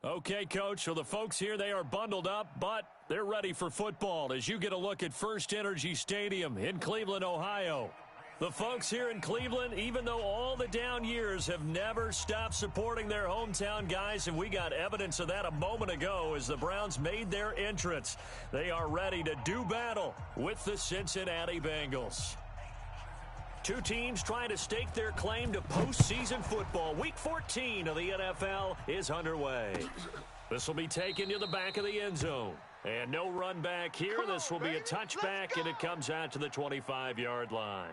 Okay, Coach, so the folks here, they are bundled up, but they're ready for football as you get a look at First Energy Stadium in Cleveland, Ohio. The folks here in Cleveland, even though all the down years, have never stopped supporting their hometown guys, and we got evidence of that a moment ago as the Browns made their entrance. They are ready to do battle with the Cincinnati Bengals. Two teams trying to stake their claim to postseason football. Week 14 of the NFL is underway. This will be taken to the back of the end zone. And no run back here. This will be a touchback, and it comes out to the 25-yard line.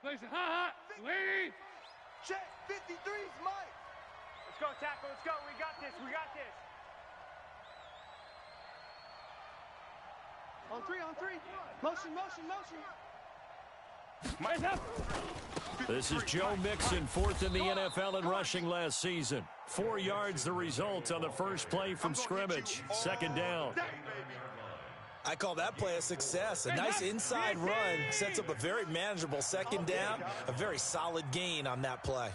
Place it hot, lady. Check, 53's Mike. Let's go, tackle, let's go. We got this, we got this. On three. Motion. Mine's up. This is Joe Mixon, fourth in the NFL in rushing last season. 4 yards the result on the first play from scrimmage. Second down. I call that play a success. A nice inside run sets up a very manageable second down. A very solid gain on that play.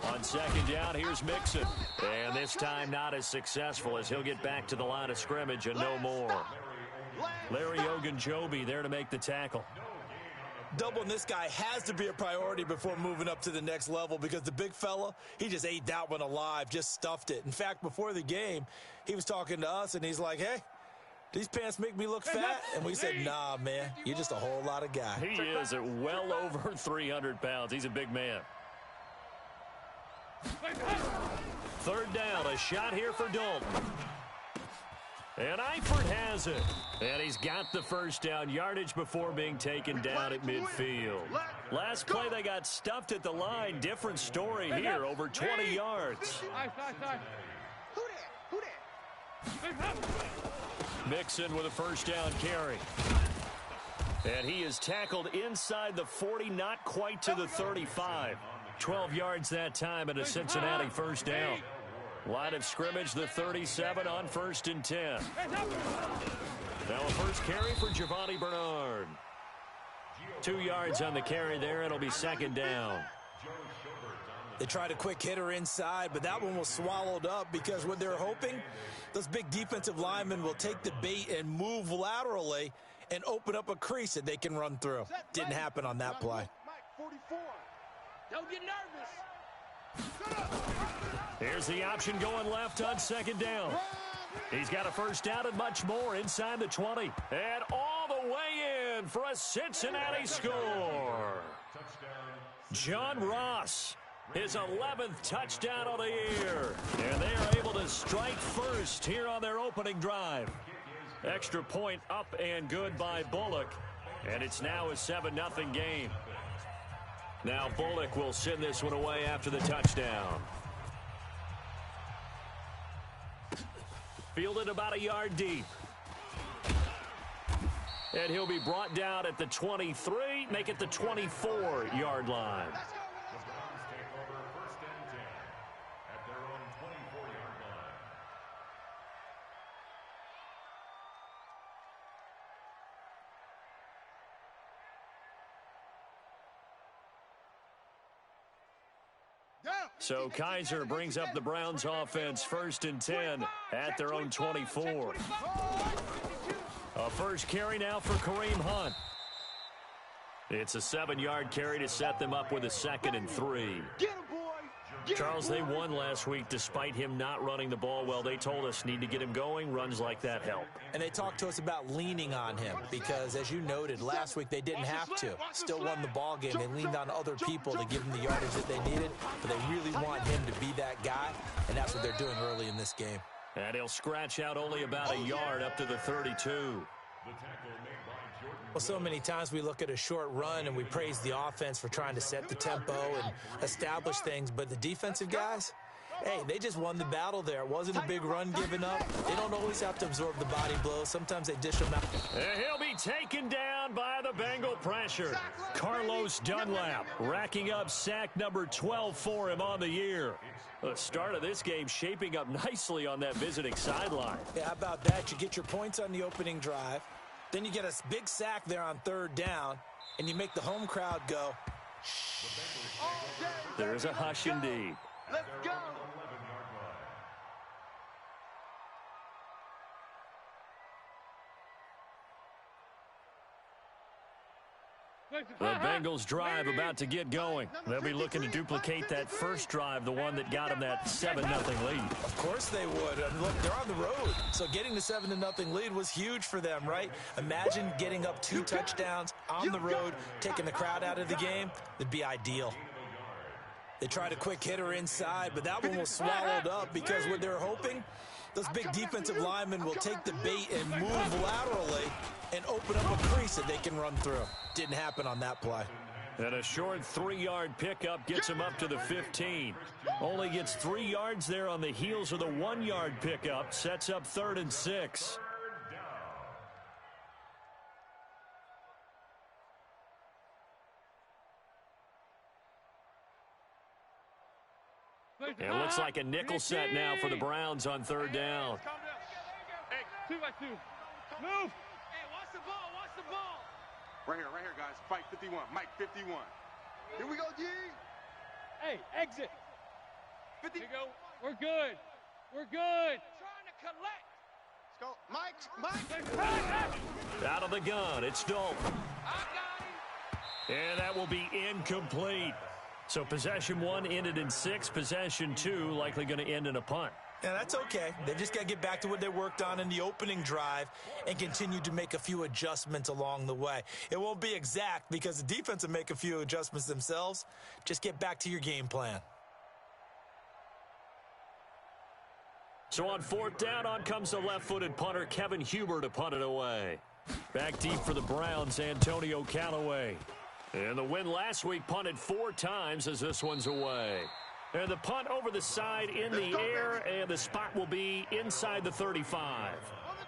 On second down, here's Mixon. And this time not as successful as he'll get back to the line of scrimmage and no more. Larry Ogunjobi there to make the tackle. Doubling this guy has to be a priority before moving up to the next level because the big fella, he just ate that one alive, just stuffed it. In fact, before the game, he was talking to us, and he's like, hey, these pants make me look fat? And we said, nah, man, you're just a whole lot of guy. He is at well over 300 pounds. He's a big man. Third down, a shot here for Dalton. And Eifert has it. And he's got the first down yardage before being taken down at midfield. Last play, they got stuffed at the line. Different story here, over 20 yards. Who that? Mixon with a first down carry. And he is tackled inside the 40, not quite to the 35. 12 yards that time and a Cincinnati first down. Line of scrimmage, the 37 on 1st and 10. Now a first carry for Giovanni Bernard. 2 yards on the carry there. It'll be second down. They tried a quick hitter inside, but that one was swallowed up because what they're hoping, those big defensive linemen will take the bait and move laterally and open up a crease that they can run through. Didn't happen on that play. Mike, 44. Don't get nervous. Here's the option going left on second down. He's got a first down and much more inside the 20. And all the way in for a Cincinnati score. John Ross, his 11th touchdown of the year. And they are able to strike first here on their opening drive. Extra point up and good by Bullock. And it's now a 7-0 game. Now Bullock will send this one away after the touchdown. Fielded about a yard deep. And he'll be brought down at the 23, make it the 24-yard line. So Kaiser brings up the Browns offense 1st and 10 at their own 24. A first carry now for Kareem Hunt. It's a 7-yard carry to set them up with a 2nd and 3. Charles, they won last week despite him not running the ball well. They told us need to get him going. Runs like that help. And they talked to us about leaning on him because, as you noted, last week they didn't have to. Still won the ball game. They leaned on other people to give them the yardage that they needed, but they really want him to be that guy, and that's what they're doing early in this game. And he'll scratch out only about a yard up to the 32. Well, so many times we look at a short run and we praise the offense for trying to set the tempo and establish things, but the defensive guys, hey, they just won the battle there. It wasn't a big run given up. They don't always have to absorb the body blows. Sometimes they dish them out. And he'll be taken down by the Bengal pressure. catcher, Carlos Dunlap, racking up sack number 12 for him on the year. The start of this game shaping up nicely on that visiting sideline. Yeah, how about that? You get your points on the opening drive. Then you get a big sack there on third down, and you make the home crowd go. There's a hush indeed. Let's go. The Bengals drive about to get going. They'll be looking to duplicate that first drive, the one that got them that 7-0 lead. Of course they would. I mean, look, they're on the road. So getting the 7-0 lead was huge for them, right? Imagine getting up 2 touchdowns on the road, taking the crowd out of the game. It'd be ideal. They tried a quick hitter inside, but that one was swallowed up because what they're hoping, those big defensive linemen will take the bait and move laterally and open up a crease that they can run through. Didn't happen on that play. And a short 3-yard pickup gets him up to the 15. Only gets 3 yards there on the heels of the 1-yard pickup. Sets up 3rd and 6. And it looks like a nickel set now for the Browns on 3rd down. Hey, 2-by-2. Move. Hey, watch the ball. Watch the ball. Right here, guys. Fight 51. Mike 51. Here we go, G. Hey, exit. 50. Here we go. We're good. We're good. Trying to collect. Let's go. Mike. Out of the gun, it's Dalton. I got him. And that will be incomplete. So possession 1 ended in 6. Possession 2 likely going to end in a punt. Yeah, that's okay. They've just got to get back to what they worked on in the opening drive and continue to make a few adjustments along the way. It won't be exact because the defense will make a few adjustments themselves. Just get back to your game plan. So on 4th down, on comes the left-footed punter, Kevin Huber, to punt it away. Back deep for the Browns, Antonio Callaway. And the win last week punted 4 times as this one's away. And the punt over the side in the air, and the spot will be inside the 35.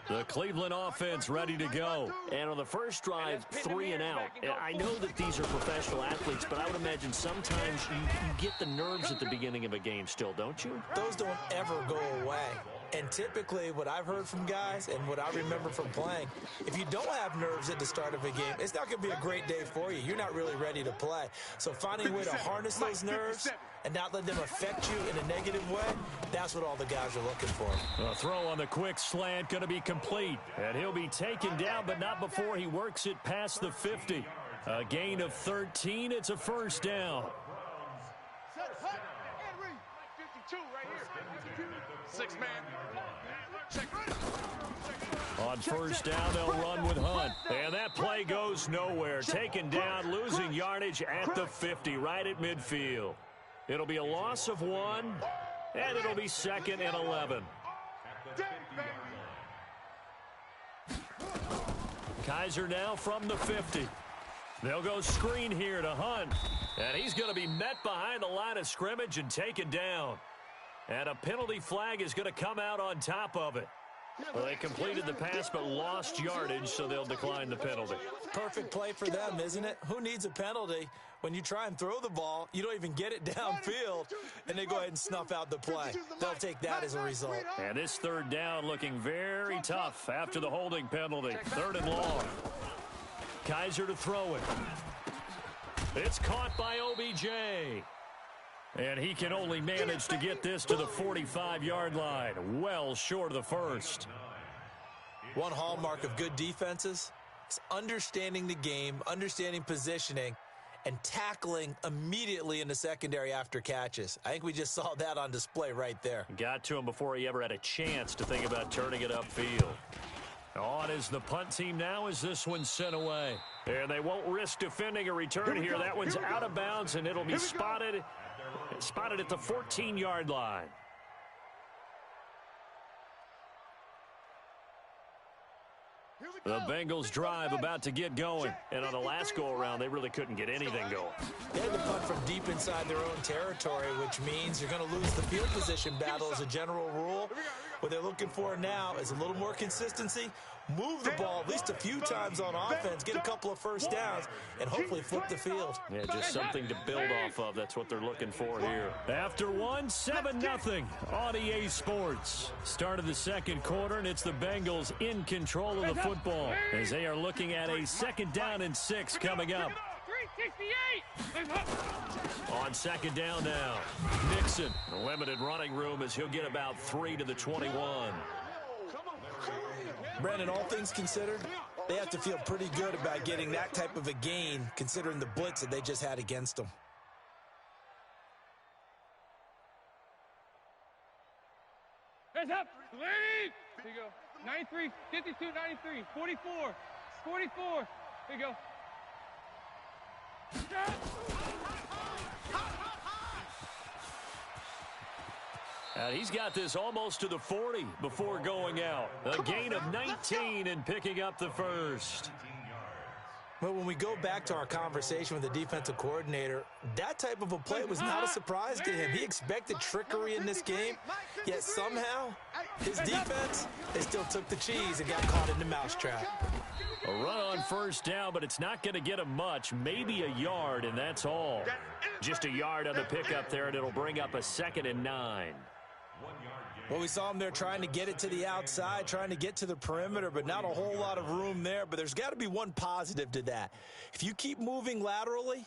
The Cleveland offense ready to go. And on the first drive, 3 and out. I know that these are professional athletes, but I would imagine sometimes you get the nerves at the beginning of a game still, don't you? Those don't ever go away. And typically what I've heard from guys and what I remember from playing, if you don't have nerves at the start of a game, it's not going to be a great day for you. You're not really ready to play. So finding a way to harness those nerves and not let them affect you in a negative way, that's what all the guys are looking for. A throw on the quick slant going to be complete. And he'll be taken down, but not before he works it past the 50. A gain of 13. It's a 1st down. 52 right here. 6-man. On 1st down, they'll run with Hunt. And that play goes nowhere. Taken down, losing yardage at the 50, right at midfield. It'll be a loss of 1, and it'll be 2nd and 11. Kaiser now from the 50. They'll go screen here to Hunt. And he's going to be met behind the line of scrimmage and taken down. And a penalty flag is going to come out on top of it. Well, they completed the pass but lost yardage, so they'll decline the penalty. Perfect play for them, isn't it? Who needs a penalty when you try and throw the ball, you don't even get it downfield, and they go ahead and snuff out the play? They'll take that as a result. And this 3rd down looking very tough after the holding penalty. 3rd and long. Kaiser to throw it. It's caught by OBJ. And he can only manage to get this to the 45-yard line, well short of the 1st. One hallmark of good defenses is understanding the game, understanding positioning, and tackling immediately in the secondary after catches. I think we just saw that on display right there. Got to him before he ever had a chance to think about turning it upfield. On is the punt team now as this one's sent away. And they won't risk defending a return here. That one's out of bounds, and it'll be spotted at the 14-yard line. The Bengals drive about to get going. And on the last go-around, they really couldn't get anything going. They had to punt from deep inside their own territory, which means you're going to lose the field position battle as a general rule. What they're looking for now is a little more consistency, move the ball at least a few times on offense, get a couple of first downs, and hopefully flip the field. Yeah, just something to build off of. That's what they're looking for here. After one, 7-0 on EA Sports. Start of the second quarter, and it's the Bengals in control of the football as they are looking at a 2nd down and 6 coming up. 368. On 2nd down now, Mixon, limited running room as he'll get about 3 to the 21. Brandon, all things considered, they have to feel pretty good about getting that type of a gain considering the blitz that they just had against them. Heads up. Lead. Here you go. 93, 52, 93, 44, 44. Here you go. And he's got this almost to the 40 before going out. A gain of 19 and picking up the first. Well, when we go back to our conversation with the defensive coordinator, that type of a play was not a surprise to him. He expected trickery in this game, yet somehow his defense, they still took the cheese and got caught in the mousetrap. A run on first down, but it's not going to get him much. Maybe a yard, and that's all. Just a yard on the pickup there, and it'll bring up a 2nd and 9. Well, we saw him there trying to get it to the outside, trying to get to the perimeter, but not a whole lot of room there. But there's got to be one positive to that. If you keep moving laterally,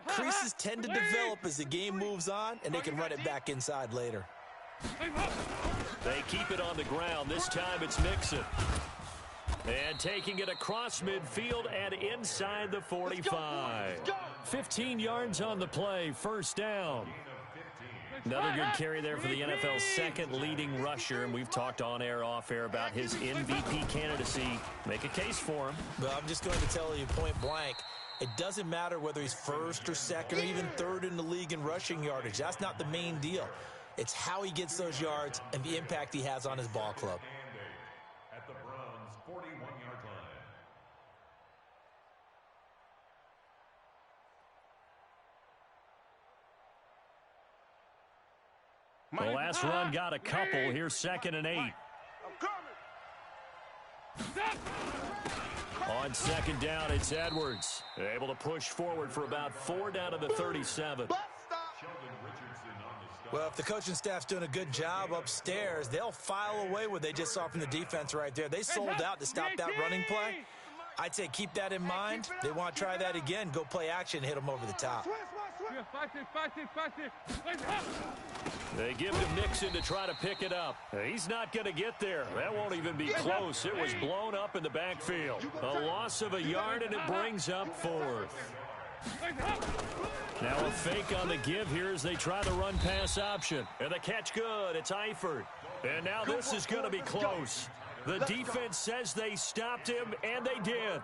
creases tend to develop as the game moves on, and they can run it back inside later. They keep it on the ground. This time it's Mixon. And taking it across midfield and inside the 45. 15 yards on the play, first down. Another good carry there for the NFL's 2nd leading rusher, and we've talked on air, off air about his MVP candidacy. Make a case for him. But I'm just going to tell you point blank, it doesn't matter whether he's 1st or 2nd or even 3rd in the league in rushing yardage. That's not the main deal. It's how he gets those yards and the impact he has on his ball club. At the Browns' 41-yard line. The last run got a couple. Here's 2nd and 8. On 2nd down, it's Edwards. Able to push forward for about 4 down to the 37. Well, if the coaching staff's doing a good job upstairs, they'll file away what they just saw from the defense right there. They sold out to stop that running play. I'd say keep that in mind. They want to try that again. Go play action, hit them over the top. They give to Mixon to try to pick it up. He's not going to get there. That won't even be close. It was blown up in the backfield. A loss of a yard, and it brings up 4th. Now a fake on the give here as they try the run-pass option. And the catch good. It's Eifert. And now this is going to be close. The defense says they stopped him, and they did.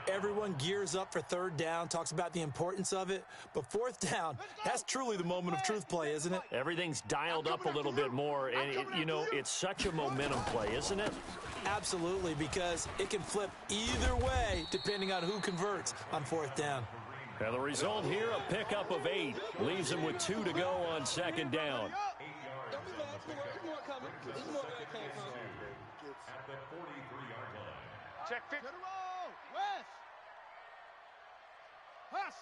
Everyone gears up for 3rd down, talks about the importance of it. But 4th down, that's truly the moment of truth play, isn't it? Everything's dialed up a little bit more. And, you know, it's such a momentum play, isn't it? Absolutely, because it can flip either way depending on who converts on 4th down. And the result here, a pickup of 8. Leaves him with 2 to go on 2nd down. Check 50. West. Hot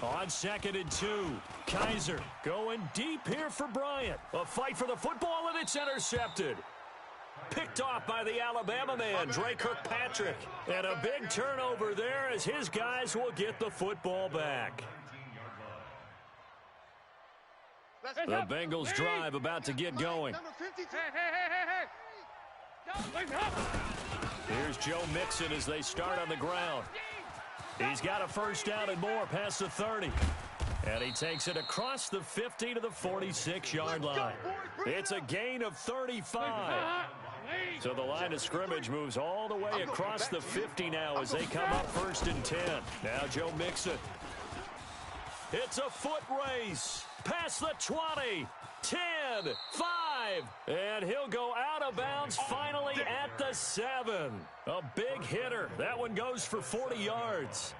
7. On 2nd and 2, Kaiser going deep here for Bryant. A fight for the football, and it's intercepted. Picked off by the Alabama man, Dre Kirkpatrick. And a big turnover there as his guys will get the football back. The Bengals drive about to get going. Here's Joe Mixon as they start on the ground. He's got a first down and more past the 30. And he takes it across the 50 to the 46-yard line. It's a gain of 35. So the line of scrimmage moves all the way across the 50 now as they come up 1st and 10. Now Joe Mixon. It's a foot race. Past the 20, 10, 5, and he'll go out of bounds finally at the 7. A big hitter. That one goes for 40 yards.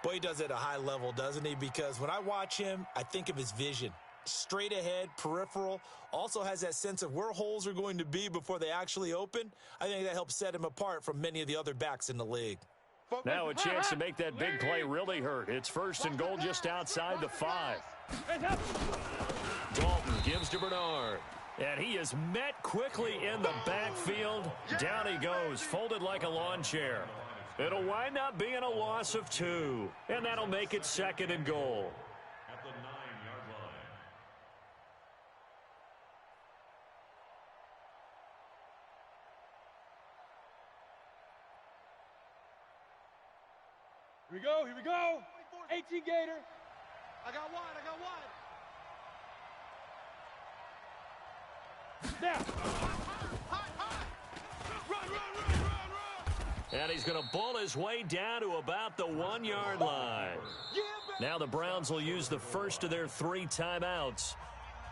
Boy, he does it at a high level, doesn't he? Because when I watch him, I think of his vision. straight ahead, peripheral, also has that sense of where holes are going to be before they actually open. I think that helps set him apart from many of the other backs in the league. Now a chance to make that big play really hurt. It's 1st and goal just outside the 5. Dalton gives to Bernard. And he is met quickly in the backfield. Down he goes, folded like a lawn chair. It'll wind up being a loss of 2. And that'll make it 2nd and goal. At the 9-yard line. Here we go, here we go. 18 Gator. I got wide. Snap. Run. And he's going to bull his way down to about the 1-yard line. Now the Browns will use the first of their 3 timeouts.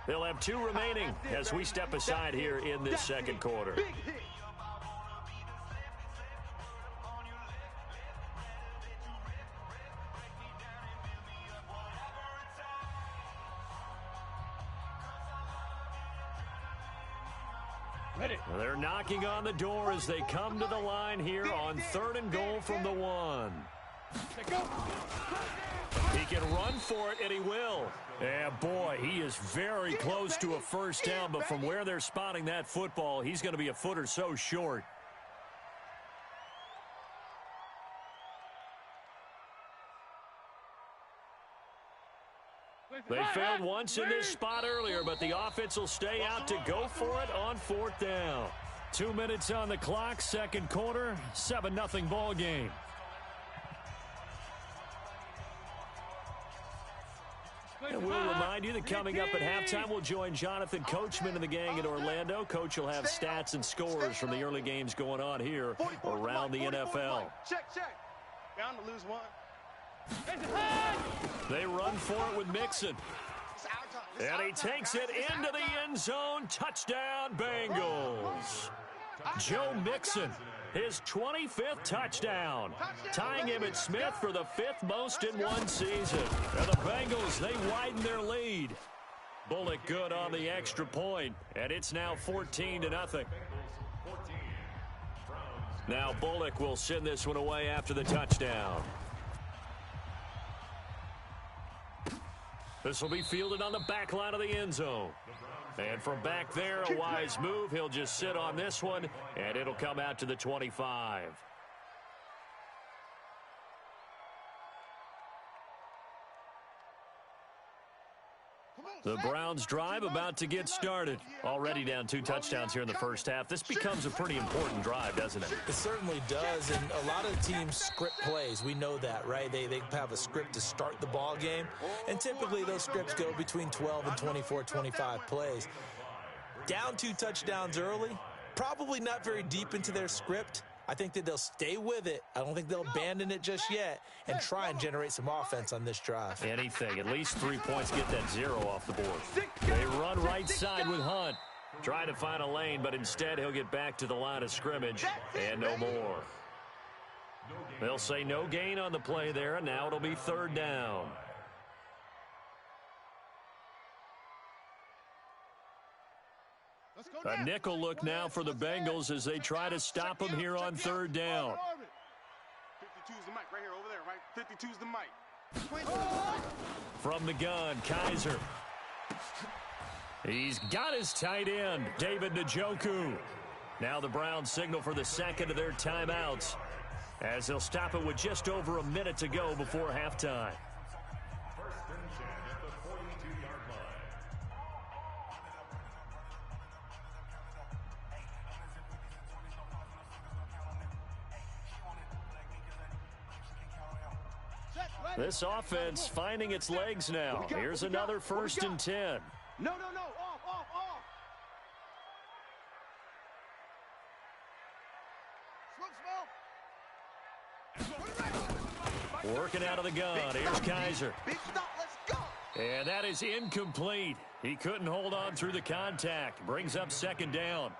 They'll have 2 remaining as we step aside here in this 2nd quarter. Big hit. They're knocking on the door as they come to the line here on 3rd and goal from the 1. He can run for it, and he will. And boy, he is very close to a first down, but from where they're spotting that football, he's going to be a foot or so short. They failed once in this spot earlier, but the offense will stay out to go for it on 4th down. 2 minutes on the clock, 2nd quarter, 7-0 ball game. And we'll remind you that coming up at halftime, we'll join Jonathan Coachman and the gang in Orlando. Coach will have stats and scores from the early games going on here around the NFL. Check. Bound to lose 1. They run for it with Mixon. And he takes it into the end zone. Touchdown, Bengals. Joe Mixon, his 25th touchdown, tying him at Smith for the 5th most in one season. And the Bengals, they widen their lead. Bullock good on the extra point, and it's now 14-0. Now Bullock will send this one away after the touchdown. This will be fielded on the back line of the end zone. And from back there, a wise move. He'll just sit on this one, and it'll come out to the 25. The Browns drive about to get started. Already down 2 touchdowns here in the first half. This becomes a pretty important drive, doesn't it? It certainly does, and a lot of teams script plays. We know that, right? They have a script to start the ball game, and typically those scripts go between 12 and 24, 25 plays. Down 2 touchdowns early, probably not very deep into their script. I think that they'll stay with it. I don't think they'll abandon it just yet and try and generate some offense on this drive. Anything. At least 3 points, get that 0 off the board. They run right side with Hunt. Trying to find a lane, but instead he'll get back to the line of scrimmage and no more. They'll say no gain on the play there, and now it'll be 3rd down. A nickel look now for the Bengals as they try to him here on 3rd down. 52's the mic right here over there, right? 52's the mic. From the gun, Kaiser. He's got his tight end, David Njoku. Now the Browns signal for the 2nd of their timeouts as they'll stop it with just over a minute to go before halftime. First and 10 at the 42-yard line. This offense finding its legs now. Here's another 1st and 10. No. Off. Smoke. Working out of the gun. Here's Kaiser. Big stop. Let's go. And that is incomplete. He couldn't hold on through the contact. Brings up 2nd down.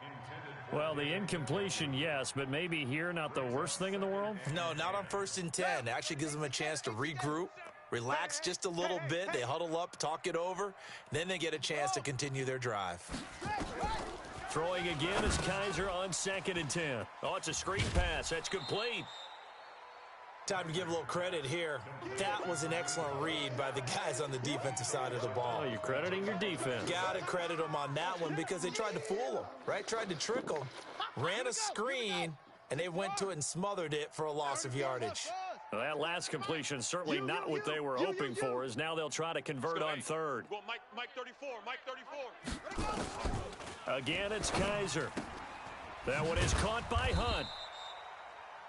Well, the incompletion, yes, but maybe here not the worst thing in the world? No, not on 1st and 10. It actually gives them a chance to regroup, relax just a little bit. They huddle up, talk it over. Then they get a chance to continue their drive. Throwing again is Kaiser on 2nd and 10. Oh, it's a screen pass. That's complete. Time to give a little credit here. That was an excellent read by the guys on the defensive side of the ball. Oh, you're crediting your defense. Got to credit them on that one because they tried to fool them, right? Tried to trick them. Ran a screen, and they went to it and smothered it for a loss of yardage. Well, that last completion certainly not what they were hoping for, as now they'll try to convert on 3rd. Well, Mike 34, Mike 34. Again, it's Kaiser. That one is caught by Hunt.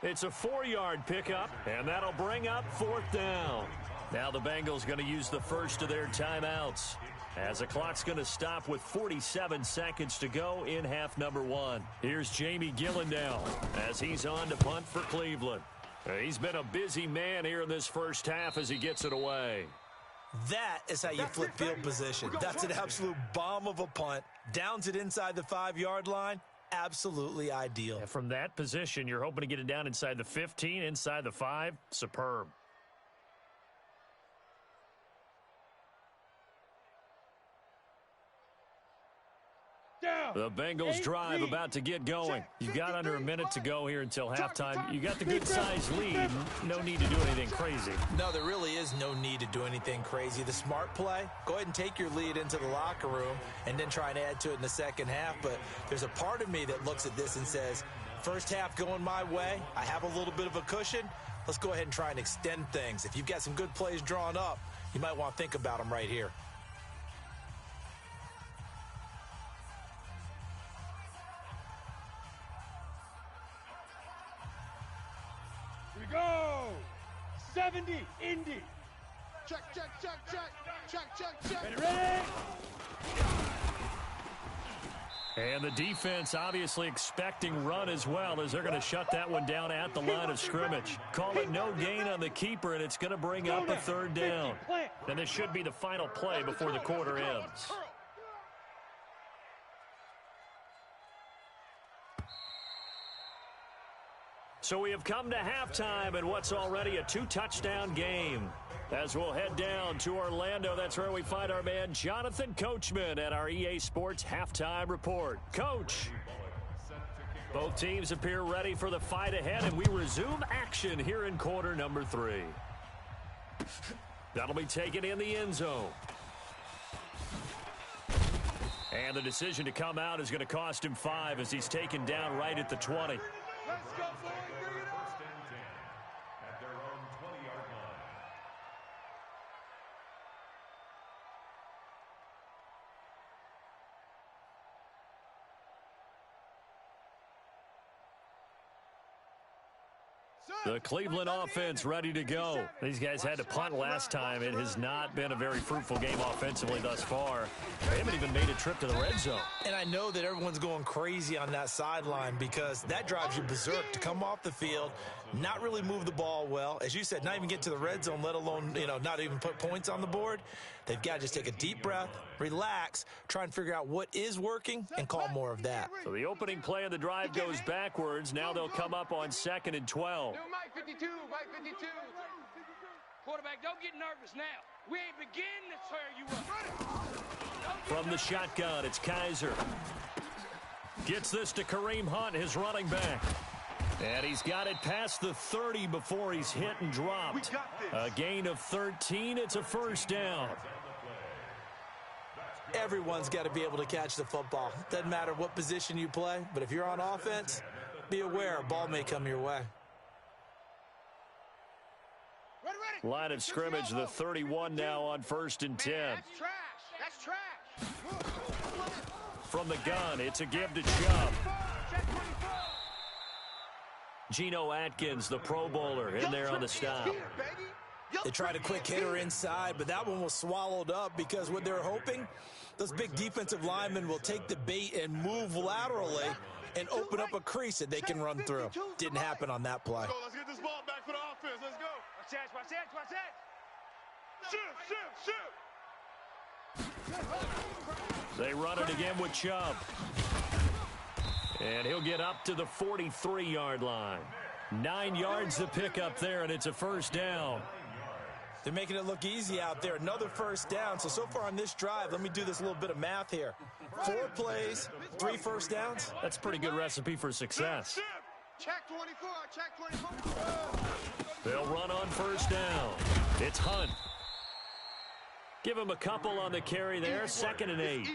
It's a 4-yard pickup, and that'll bring up 4th down. Now the Bengals going to use the first of their timeouts, as the clock's going to stop with 47 seconds to go in half number 1. Here's Jamie Gillendow as he's on to punt for Cleveland. He's been a busy man here in this first half as he gets it away. That is how you flip field position. That's an absolute bomb of a punt. Downs it inside the 5-yard line. Absolutely ideal. Yeah, from that position, you're hoping to get it down inside the 15, inside the 5. Superb. The Bengals drive about to get going. You've got under a minute to go here until halftime. You got the good-sized lead. No need to do anything crazy. No, there really is no need to do anything crazy. The smart play, go ahead and take your lead into the locker room and then try and add to it in the second half. But there's a part of me that looks at this and says, first half going my way, I have a little bit of a cushion. Let's go ahead and try and extend things. If you've got some good plays drawn up, you might want to think about them right here. Go! 70, Indy. Check. Ready? And the defense obviously expecting run as well, as they're going to shut that one down at the line of scrimmage. Call it no gain on the keeper, and it's going to bring up a 3rd down. And this should be the final play before the quarter ends. So we have come to halftime in what's already a 2-touchdown game. As we'll head down to Orlando, that's where we find our man Jonathan Coachman at our EA Sports Halftime Report. Coach, both teams appear ready for the fight ahead, and we resume action here in quarter number 3. That'll be taken in the end zone. And the decision to come out is going to cost him 5 as he's taken down right at the 20. Let's go, boy. Bring it up. 1st and 10 at their own 20-yard line. The Cleveland offense ready to go. These guys had to punt last time. It has not been a very fruitful game offensively thus far. They haven't even made a trip to the red zone. And I know that everyone's going crazy on that sideline because that drives you berserk to come off the field, not really move the ball well. As you said, not even get to the red zone, let alone, not even put points on the board. They've got to just take a deep breath, relax, try and figure out what is working, and call more of that. So the opening play of the drive goes backwards. Now they'll come up on 2nd and 12. Mike 52, Mike 52. Quarterback, don't get nervous now. We ain't beginning to tear you up. From the shotgun, it's Kaiser. Gets this to Kareem Hunt, his running back. And he's got it past the 30 before he's hit and dropped. A gain of 13. It's a 1st down. Everyone's got to be able to catch the football. Doesn't matter what position you play, but if you're on offense, be aware a ball may come your way. Line of scrimmage, the 31 now on 1st and 10. That's trash. That's trash. From the gun, it's a give to Chubb. Geno Atkins, the Pro Bowler, in there on the stop. They tried a quick hitter inside, but that one was swallowed up because what they're hoping, those big defensive linemen will take the bait and move laterally and open up a crease that they can run through. Didn't happen on that play. Let's get this ball back for the offense. Let's go. Watch that. Shoot. They run it again with Chubb. And he'll get up to the 43-yard line. 9 yards to pick up there, and it's a 1st down. They're making it look easy out there. Another first down. So far on this drive, let me do this little bit of math here. 4 plays, 3 first downs. That's a pretty good recipe for success. Check 24, check 24. They'll run on first down. It's Hunt. Give him a couple on the carry there, 2nd and 8.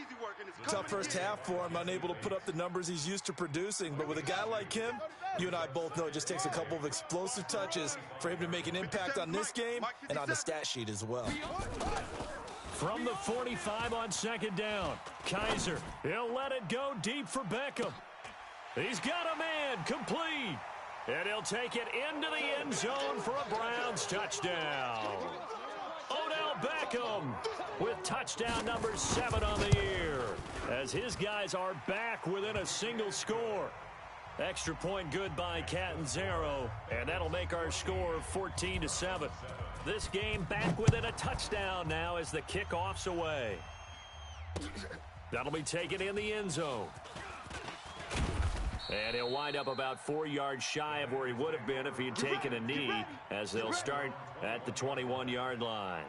Tough first half for him, unable to put up the numbers he's used to producing. But with a guy like him, you and I both know it just takes a couple of explosive touches for him to make an impact on this game and on the stat sheet as well. From the 45 on 2nd down, Kaiser, he'll let it go deep for Beckham. He's got a man, complete. And he'll take it into the end zone for a Browns touchdown. Odell Beckham with touchdown number 7 on the year, as his guys are back within a single score. Extra point good by Catanzaro, and that'll make our score 14-7. This game back within a touchdown now as the kickoff's away. That'll be taken in the end zone. And he'll wind up about 4 yards shy of where he would have been if he had taken a knee, as they'll start at the 21-yard line.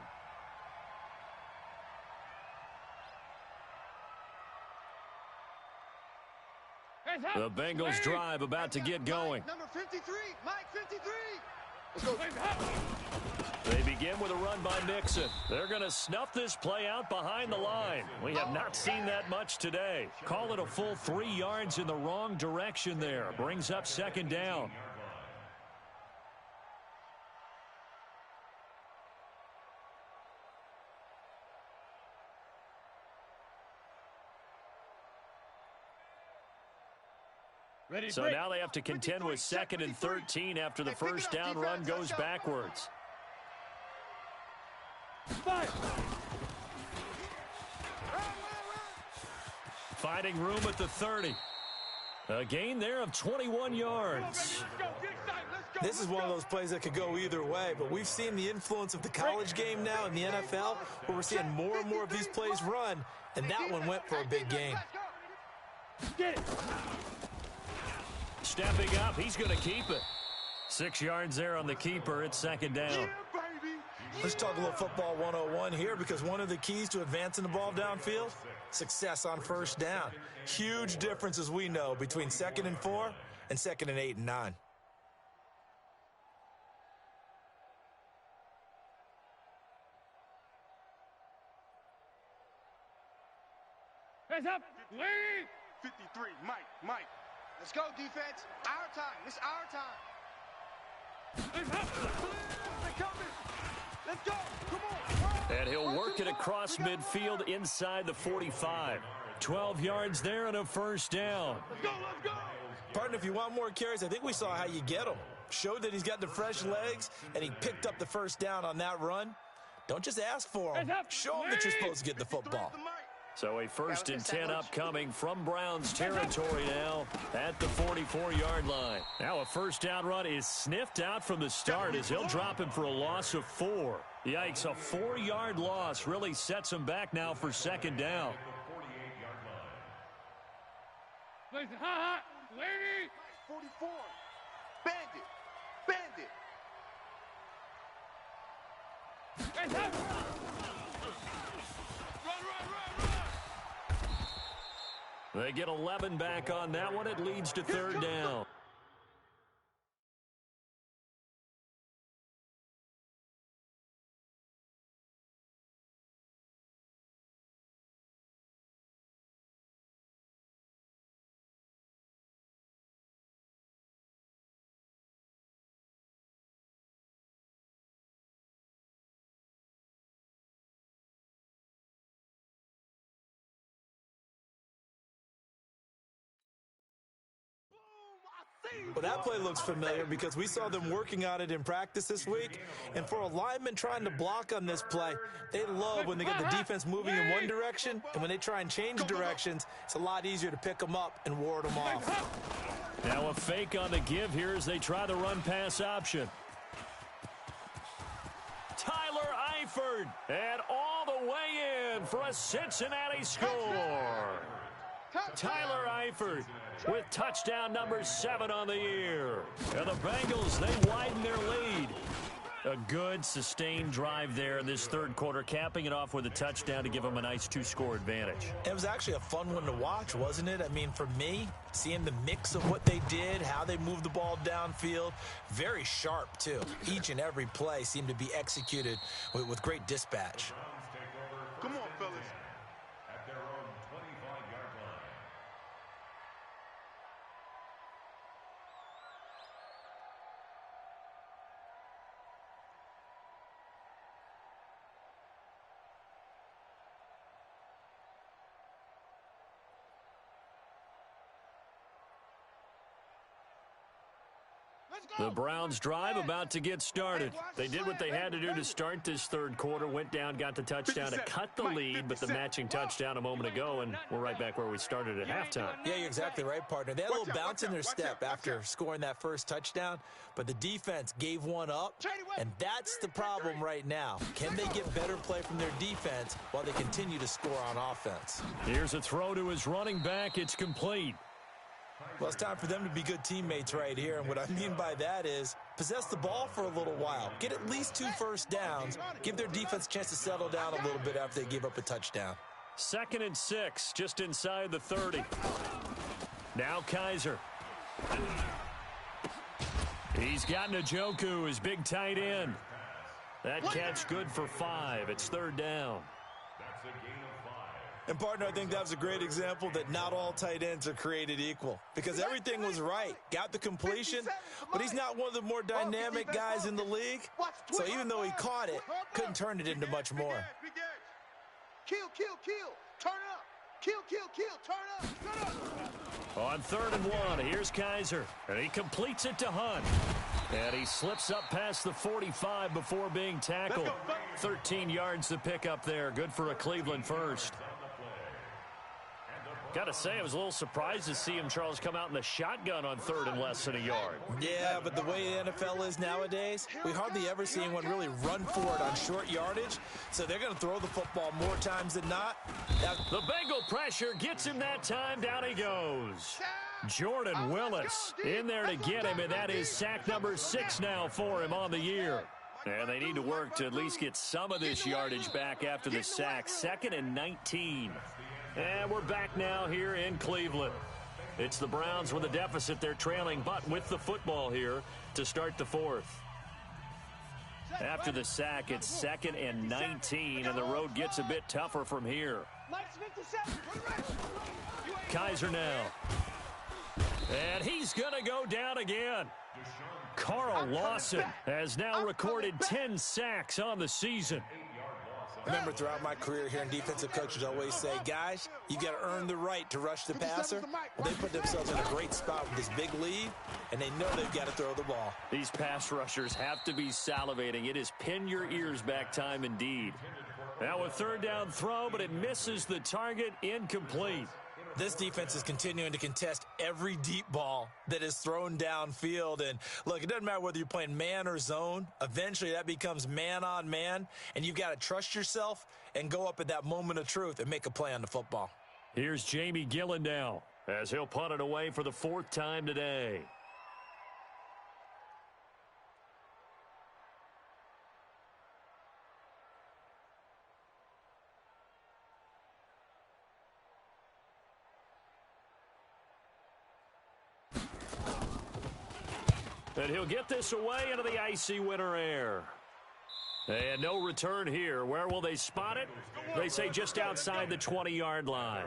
The Bengals drive about to get going. Number 53, Mike 53. Let's go. They begin with a run by Mixon. They're going to snuff this play out behind the line. We have not seen that much today. Call it a full 3 yards in the wrong direction there. Brings up 2nd down. So now they have to contend with 2nd and 13 after the first down run goes backwards. Finding room at the 30. A gain there of 21 yards. This is one of those plays that could go either way, but we've seen the influence of the college game now in the NFL, where we're seeing more and more of these plays run, and that one went for a big gain. Get it. Stepping up, he's going to keep it. 6 yards there on the keeper. It's 2nd down. Let's talk a little football 101 here, because one of the keys to advancing the ball downfield, success on first down. Huge difference, as we know, between 2nd and 4 and 2nd and 8 and 9. Hands up. Lead. 53, Mike. Let's go, defense. Our time. It's our time. Hands up. They're coming. Let's go. Come on. And he'll work it across midfield inside the 45. 12 yards there and a first down. Let's go. Partner, if you want more carries, I think we saw how you get them. Showed that he's got the fresh legs, and he picked up the first down on that run. Don't just ask for him. Show him that you're supposed to get the football. So a 1st and 10 upcoming from Browns territory now at the 44-yard line. Now a first down run is sniffed out from the start as he'll drop him for a loss of 4. Yikes, a 4-yard loss really sets him back now for 2nd down. Listen, hot. Lady. 44. Bandit. Hands up. They get 11 back on that one. It leads to 3rd down. Well, that play looks familiar because we saw them working on it in practice this week. And for a lineman trying to block on this play, they love when they get the defense moving in one direction. And when they try and change directions, it's a lot easier to pick them up and ward them off. Now a fake on the give here as they try the run-pass option. Tyler Eifert, and all the way in for a Cincinnati score. Tyler Eifert with touchdown number 7 on the year. And the Bengals, they widen their lead. A good, sustained drive there in this third quarter, capping it off with a touchdown to give them a nice 2-score advantage. It was actually a fun one to watch, wasn't it? I mean, for me, seeing the mix of what they did, how they moved the ball downfield, very sharp, too. Each and every play seemed to be executed with great dispatch. Come on, fellas. At their own 25-yard line. The Browns drive about to get started. They did what they had to do to start this third quarter, went down, got the touchdown to cut the lead, but the matching touchdown a moment ago, and we're right back where we started at halftime. Yeah, you're exactly right, partner. They had a little bounce in their step after scoring that first touchdown, but the defense gave one up, and that's the problem right now. Can they get better play from their defense while they continue to score on offense? Here's a throw to his running back. It's complete. Well, it's time for them to be good teammates right here, and what I mean by that is possess the ball for a little while. Get at least 2 first downs. Give their defense a chance to settle down a little bit after they give up a touchdown. 2nd and 6, just inside the 30. Now Kaiser. He's got Njoku, his big tight end. That catch good for 5. It's 3rd down. That's a gain of 5. And, partner, I think that was a great example that not all tight ends are created equal because everything was right. Got the completion, but he's not one of the more dynamic guys in the league. So even though he caught it, couldn't turn it into much more. Kill, kill, kill. Turn it up. Kill, kill, kill. Turn up. On 3rd and 1, here's Kaiser, and he completes it to Hunt. And he slips up past the 45 before being tackled. 13 yards to pick up there. Good for a Cleveland first. Got to say, I was a little surprised to see him, Charles, come out in the shotgun on 3rd and less than a yard. Yeah, but the way the NFL is nowadays, we hardly ever see anyone really run for it on short yardage. So they're going to throw the football more times than not. Now, the Bengal pressure gets him that time. Down he goes. Jordan Willis in there to get him, and that is sack number 6 now for him on the year. And they need to work to at least get some of this yardage back after the sack. 2nd and 19. And we're back now here in Cleveland. It's the Browns with a deficit. They're trailing, but with the football here to start the 4th. After the sack, it's 2nd and 19, and the road gets a bit tougher from here. Kaiser now. And he's going to go down again. Carl Lawson has now recorded 10 sacks on the season. I remember throughout my career here in defensive coaches always say, guys, you got to earn the right to rush the passer. Well, they put themselves in a great spot with this big lead, and they know they've got to throw the ball. These pass rushers have to be salivating. It is pin your ears back time indeed. Now a 3rd down throw, but it misses the target, incomplete. This defense is continuing to contest every deep ball that is thrown downfield. And, look, it doesn't matter whether you're playing man or zone. Eventually, that becomes man-on-man, and you've got to trust yourself and go up at that moment of truth and make a play on the football. Here's Jamie Gillen now as he'll punt it away for the 4th time today. And he'll get this away into the icy winter air. And no return here. Where will they spot it? They say just outside the 20-yard line.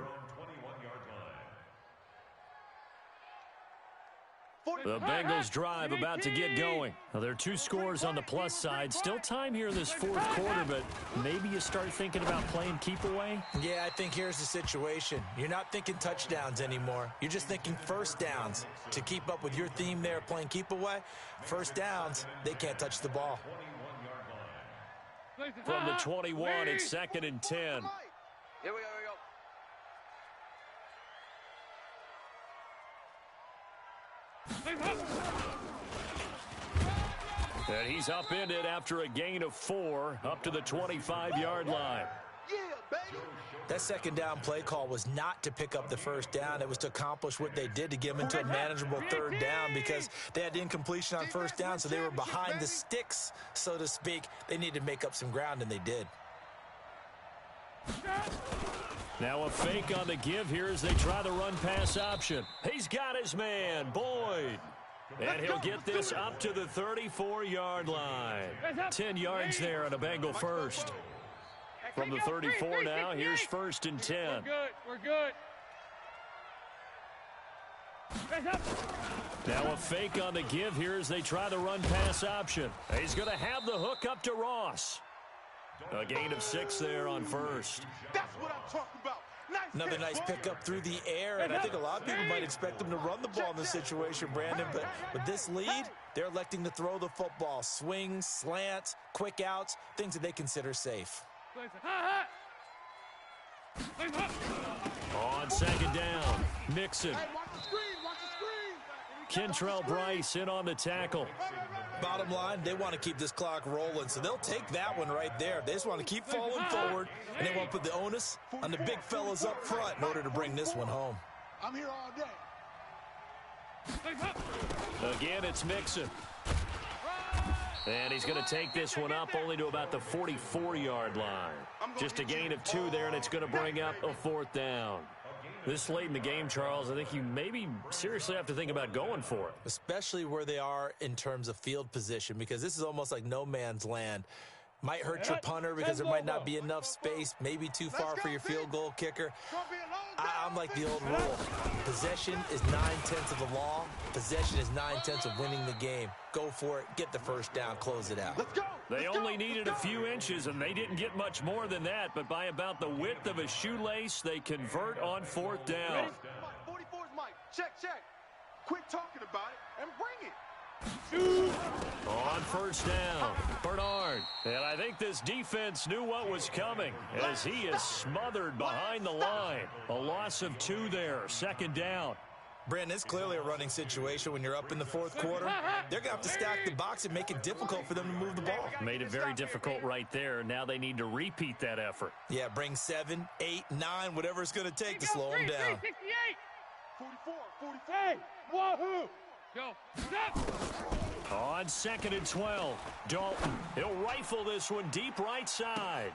The Bengals drive about to get going. Now, there are 2 scores on the plus side. Still time here in this 4th quarter, but maybe you start thinking about playing keep away? Yeah, I think here's the situation. You're not thinking touchdowns anymore. You're just thinking first downs. To keep up with your theme there, playing keep away, first downs, they can't touch the ball. From the 21, it's 2nd and 10. Here we go. And he's upended after a gain of 4 up to the 25-yard line. Yeah, baby. That second down play call was not to pick up the first down. It was to accomplish what they did, to get them into a manageable third down, because they had incompletion on first down, so they were behind the sticks, so to speak. They needed to make up some ground, and they did. Now a fake on the give here as they try the run-pass option. He's got his man, Boyd. And he'll get this up to the 34-yard line. 10 yards there on a Bengal first. From the 34 now, here's 1st and 10. We're good. Now a fake on the give here as they try the run-pass option. He's going to have the hook up to Ross. A gain of 6 there on first. That's what I'm talking about. Another nice pickup through the air, and I think a lot of people might expect them to run the ball in this situation, Brandon, but with this lead, they're electing to throw the football. Swings, slants, quick outs, things that they consider safe. On second down, Mixon. Kentrell Bryce in on the tackle. Bottom line, they want to keep this clock rolling, so they'll take that one right there. They just want to keep falling forward, and they want to put the onus on the big fellas up front in order to bring this one home. I'm here all day. Again, it's Mixon. And he's going to take this one up only to about the 44-yard line. Just a gain of 2 there, and it's going to bring up a 4th down. This late in the game, Charles, I think you maybe seriously have to think about going for it. Especially where they are in terms of field position, because this is almost like no man's land. Might hurt your punter because there might not be enough space, maybe too far for your field goal kicker. I'm like the old rule. Possession is 9/10 of the law. Possession is 9/10 of winning the game. Go for it, get the first down, close it out. They only needed a few inches, and they didn't get much more than that, but by about the width of a shoelace, they convert on 4th down. 44's Mike. Check. Quit talking about it and bring it. On 1st down, Bernard. And I think this defense knew what was coming as he is smothered behind the line. A loss of 2 there, 2nd down. Brandon, it's clearly a running situation when you're up in the 4th quarter. They're going to have to stack the box and make it difficult for them to move the ball. Made it very difficult right there. Now they need to repeat that effort. Yeah, bring 7, 8, 9, whatever it's going to take to slow them down. 44. Hey, wahoo! Go. Stop. On 2nd and 12, Dalton. He'll rifle this one deep right side.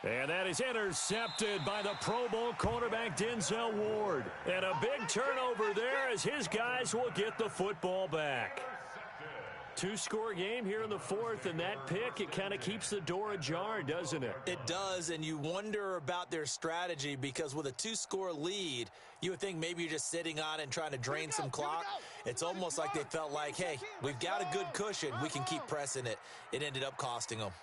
And that is intercepted by the Pro Bowl cornerback Denzel Ward. And a big turnover there as his guys will get the football back. 2-score game here in the 4th, and that pick, it kind of keeps the door ajar, doesn't it? It does, and you wonder about their strategy, because with a 2-score lead, you would think maybe you're just sitting on it and trying to drain some clock. It's almost like they felt like, hey, we've got a good cushion. We can keep pressing it. It ended up costing them.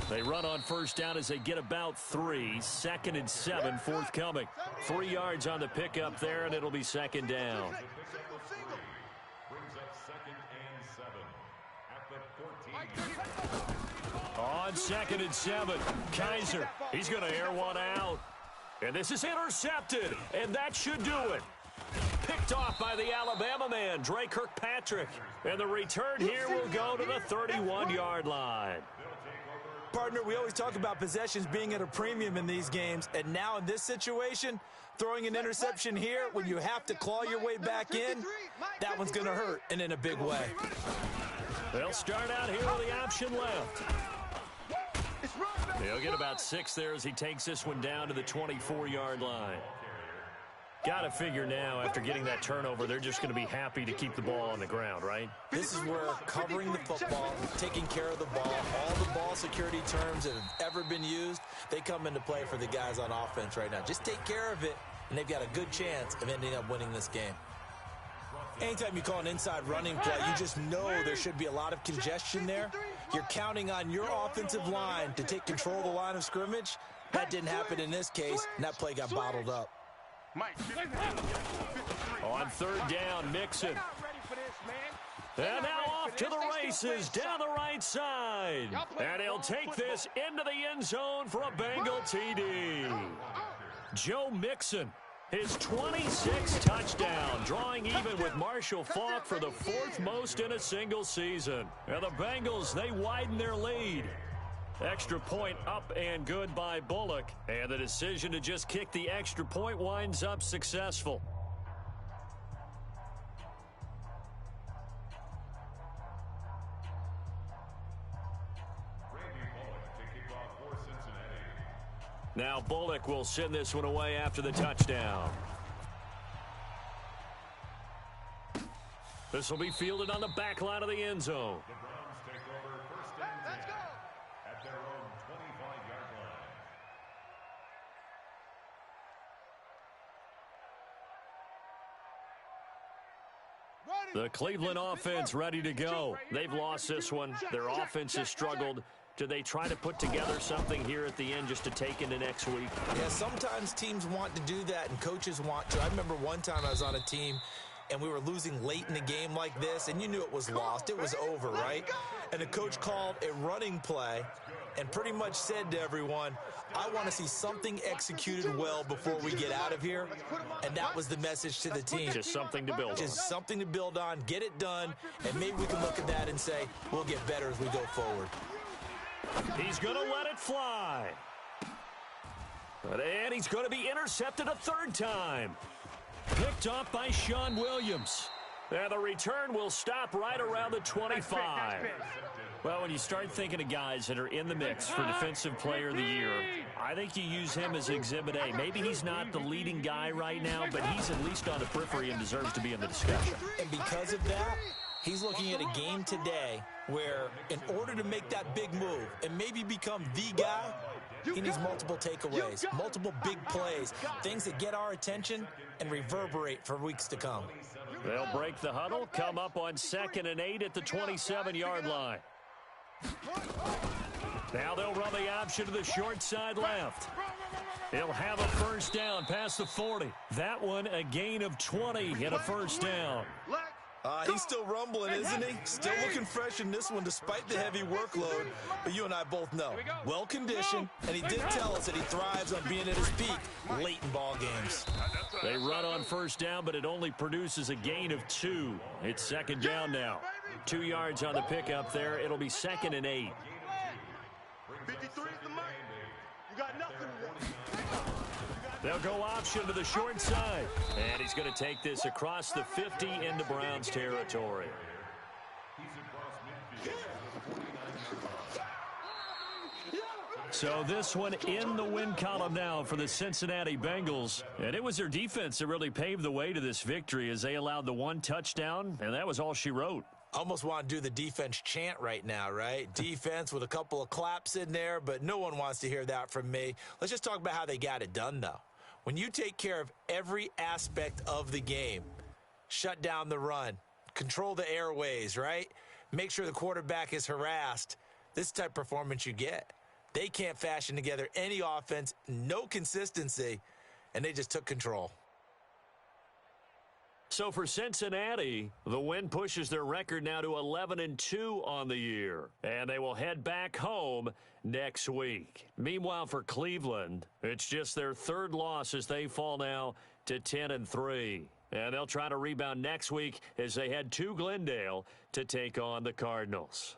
They run on 1st down as they get about 3. 2nd and 7 forthcoming. 3 yards on the pickup there, and it'll be 2nd down. Brings up 2nd and 7 at the 14. On 2nd and 7, Kaiser. He's going to air one out. And this is intercepted, and that should do it. Picked off by the Alabama man, Dre Kirkpatrick. And the return here will go to the 31-yard line. Partner, we always talk about possessions being at a premium in these games, and now in this situation, throwing an interception here when you have to claw your way back in, that one's going to hurt, and in a big way. They'll start out here with the option left. He'll get about 6 there as he takes this one down to the 24-yard line. Got to figure now, after getting that turnover, they're just going to be happy to keep the ball on the ground, right? This is where covering the football, taking care of the ball, all the ball security terms that have ever been used, they come into play for the guys on offense right now. Just take care of it, and they've got a good chance of ending up winning this game. Anytime you call an inside running play, you just know there should be a lot of congestion there. You're counting on your offensive line to take control of the line of scrimmage. That didn't happen in this case, and that play got bottled up. On 3rd down, Mixon. And now off to the races down the right side. And he'll take this into the end zone for a Bengal TD. Joe Mixon, his 26th touchdown, drawing even with Marshall Faulk for the 4th most in a single season. And the Bengals, they widen their lead. Extra point up and good by Bullock. And the decision to just kick the extra point winds up successful. Now Bullock will send this one away after the touchdown. This will be fielded on the back line of the end zone. The Browns take over first and 10 at their own 25-yard line. The Cleveland offense ready to go. They've lost this one. Their offense has struggled. Do they try to put together something here at the end just to take into next week? Yeah, sometimes teams want to do that and coaches want to. I remember one time I was on a team and we were losing late in the game like this, and you knew it was lost. It was over, right? And the coach called a running play and pretty much said to everyone, I want to see something executed well before we get out of here. And that was the message to the team. Just something to build on. Just something to build on, get it done, and maybe we can look at that and say, we'll get better as we go forward. He's going to let it fly. And he's going to be intercepted a 3rd time. Picked off by Sean Williams. And the return will stop right around the 25. Well, when you start thinking of guys that are in the mix for Defensive Player of the Year, I think you use him as Exhibit A. Maybe he's not the leading guy right now, but he's at least on the periphery and deserves to be in the discussion. And because of that, he's looking at a game today where in order to make that big move and maybe become the guy, he needs multiple takeaways, multiple big plays, things that get our attention and reverberate for weeks to come. They'll break the huddle, come up on 2nd and 8 at the 27-yard line. Now they'll run the option to the short side left. He'll have a first down past the 40. That one a gain of 20 and a first down. He's still rumbling, isn't he? Still looking fresh in this one despite the heavy workload. But you and I both know, well-conditioned, and he did tell us that he thrives on being at his peak late in ball games. They run on first down, but it only produces a gain of 2. It's 2nd down now. 2 yards on the pickup there. It'll be 2nd and 8. 53 is the mic. You got nothing. They'll go option to the short side. And he's going to take this across the 50 into Browns territory. So this one in the win column now for the Cincinnati Bengals. And it was their defense that really paved the way to this victory as they allowed the 1 touchdown, and that was all she wrote. Almost want to do the defense chant right now, right? Defense with a couple of claps in there, but no one wants to hear that from me. Let's just talk about how they got it done, though. When you take care of every aspect of the game, shut down the run, control the airways, right? Make sure the quarterback is harassed. This type of performance you get. They can't fashion together any offense, no consistency, and they just took control. So for Cincinnati, the win pushes their record now to 11-2 on the year, and they will head back home next week. Meanwhile, for Cleveland, it's just their 3rd loss as they fall now to 10-3. And they'll try to rebound next week as they head to Glendale to take on the Cardinals.